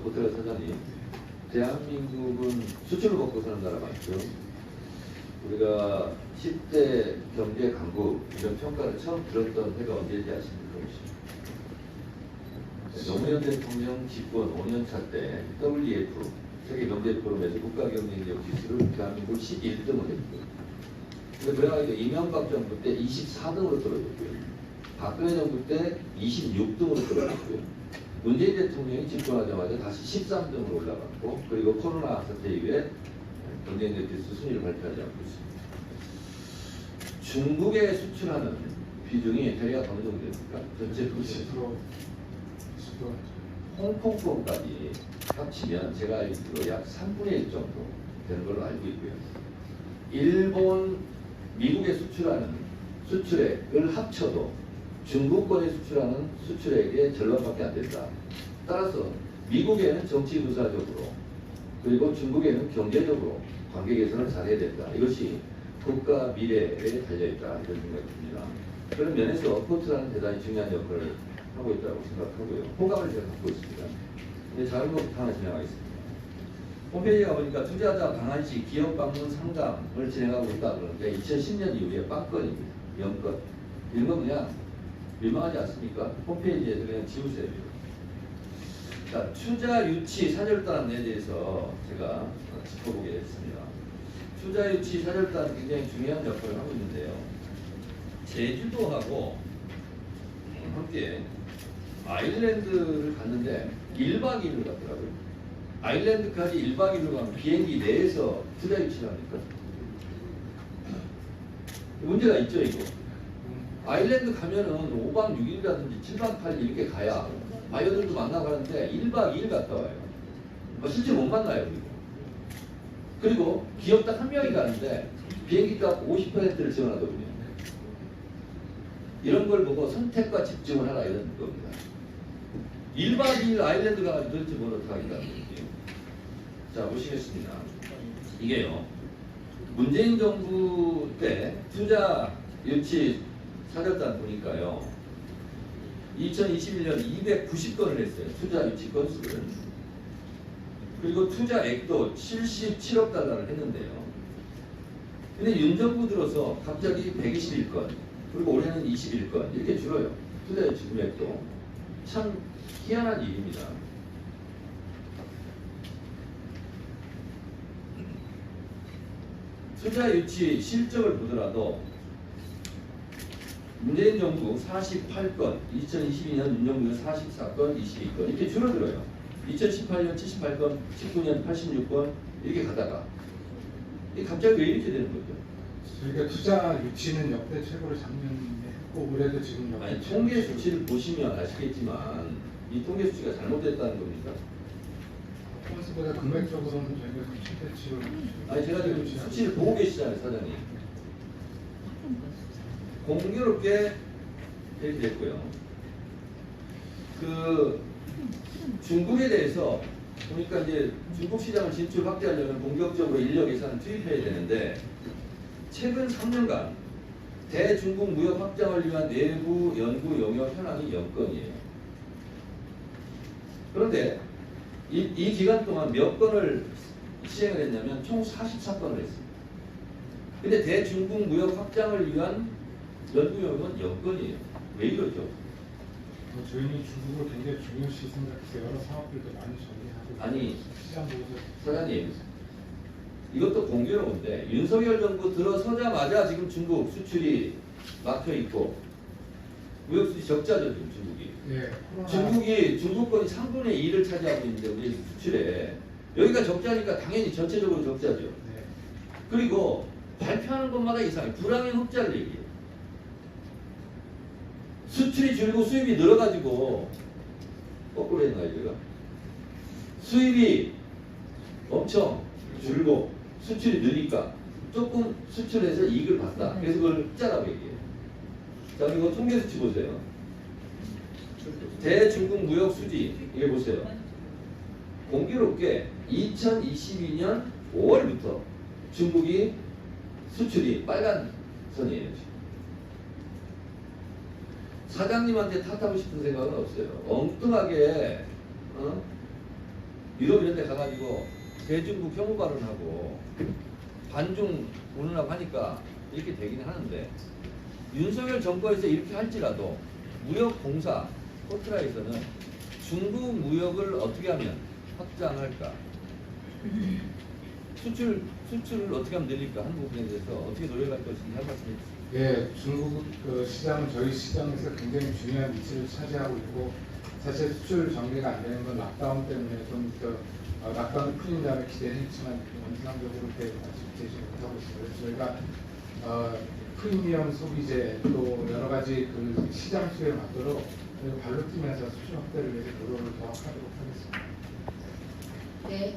호텔 사장님, 대한민국은 수출을 먹고 사는 나라 맞죠? 우리가 10대 경제 강국 이런 평가를 처음 들었던 해가 언제인지 아십니까? 노무현 대통령 집권 5년차 때 WEF 세계경제포럼에서 국가경쟁력 지수를 대한민국 11등을 했고요. 그래가지고 이명박 정부 때 24등으로 떨어졌고요. 박근혜 정부 때 26등으로 떨어졌고요. 문재인 대통령이 집권하자마자 다시 13등으로 올라갔고, 그리고 코로나 사태 이후에 경쟁력 지수 순위를 발표하지 않고 있습니다. 중국에 수출하는 비중이 대략 어느 정도 됩니까? 전체 20%. 홍콩권까지 합치면 제가 알기로 약 3분의 1 정도 되는 걸로 알고 있고요. 일본, 미국에 수출하는 수출액을 합쳐도 중국권에 수출하는 수출액의 절반밖에 안 된다. 따라서 미국에는 정치 부사적으로 그리고 중국에는 경제적으로 관계 개선을 잘해야 된다. 이것이 국가 미래에 달려있다. 이런 생각이 듭니다. 그런 면에서 포트라는 대단히 중요한 역할을 하고 있다고 생각하고요. 호감을 제가 갖고 있습니다. 이제 작은 것부터 하나 진행하겠습니다. 홈페이지에 가보니까 투자자 방한시 기업 방문 상담을 진행하고 있다 그러는데 2010년 이후에 빵건입니다. 0건. 이런 건 그냥 민망하지 않습니까? 홈페이지에서 그냥 지우세요. 자, 투자 유치 사절단에 대해서 제가 짚어보겠습니다. 투자 유치 사절단은 굉장히 중요한 역할을 하고 있는데요. 제주도하고 함께 아일랜드를 갔는데 1박 2일을 갔더라고요. 아일랜드까지 1박 2일로 가면 비행기 내에서 투자 유치를 합니까? 문제가 있죠, 이거. 아일랜드 가면은 5박 6일이라든지 7박 8일 이렇게 가야 바이어들도 만나가는데 1박 2일 갔다 와요. 실제 못 만나요, 그리고 기업 딱 한 명이 가는데 비행기 값 50%를 지원하거든요. 이런 걸 보고 선택과 집중을 하라 이런 겁니다. 1박 2일 아일랜드 가가지고 도대체 뭘 어떻게 하겠다는 거예요. 자, 보시겠습니다. 이게요. 문재인 정부 때 투자 유치 사절단 보니까요. 2021년 290건을 했어요. 투자 유치 건수를. 그리고 투자액도 77억 달러를 했는데요. 근데 윤 정부 들어서 갑자기 121건, 그리고 올해는 21건 이렇게 줄어요. 투자 유치 금액도. 참 희한한 일입니다. 투자 유치 실적을 보더라도 문재인 정부 48건, 2022년 윤 정부는 44건, 22건 이렇게 줄어들어요. 2018년 78건, 19년 86건 이렇게 가다가 갑자기 왜 이렇게 되는 거죠? 저희가 투자 유치는 역대 최고로 작년에 했고 올해도 지금 역대 아니, 통계 수치를 보시면 아시겠지만 이 통계 수치가 잘못됐다는 겁니까? 평소보다 금액적으로는 저희가 최대치로. 아니, 제가 지금 수치를 보고 계시잖아요, 사장님. 공교롭게 이렇게 됐고요. 그 중국에 대해서 보니까 이제 중국 시장을 진출 확대하려면 본격적으로 인력 예산을 투입해야 되는데 최근 3년간 대중국 무역 확장을 위한 내부 연구 용역 현황이 0건이에요. 그런데 이 기간 동안 몇 건을 시행을 했냐면 총 44건을 했습니다. 근데 대중국 무역 확장을 위한 연구 용역은 0건이에요. 왜 이러죠? 저희는 중국을 굉장히 중요시 생각해서 여러 사업들도 많이 정리하고. 아니, 시장 보고 사장님, 이것도 공교로운데 윤석열 정부 들어서자마자 지금 중국 수출이 막혀 있고 무역 수지 적자죠, 지금 중국이. 네. 중국권이 3분의 2를 차지하고 있는데 우리 수출에 여기가 적자니까 당연히 전체적으로 적자죠. 네. 그리고 발표하는 것마다 이상해. 불황의 흑자를 얘기해요. 수출이 줄고 수입이 늘어가지고 거꾸로 했나요, 제가? 수입이 엄청 줄고 수출이 느니까 조금 수출해서 이익을 봤다. 그래서 그걸 흑자라고 얘기해요. 자, 그리고 통계 수치 보세요. 대중국 무역 수지 이게 보세요. 공교롭게 2022년 5월부터 중국이 수출이 빨간 선이에요. 지금. 사장님한테 탓하고 싶은 생각은 없어요. 엉뚱하게 유럽 이런 데 가가지고 대중국 혐오 발언하고 반중 운운하고 하니까 이렇게 되기는 하는데 윤석열 정권에서 이렇게 할지라도 무역공사 포트라에서는 중국 무역을 어떻게 하면 확장할까? 수출을 어떻게 하면 늘릴까 하는 부분에 대해서 어떻게 노력할 것인지 한 말씀 해주세요. 예, 중국 그 시장은 저희 시장에서 굉장히 중요한 위치를 차지하고 있고 사실 수출 정리가 안 되는 건 락다운 때문에 좀 락다운 풀린 다음에 기대했지만 원상적으로 이렇게 아직 되지 못하고 있어요. 그래서 저희가 프리미엄 소비재 또 여러 가지 그 시장 수에 맞도록 발로 뛰면서 수출 확대를 위해서 노력을 더 하도록 하겠습니다. 네.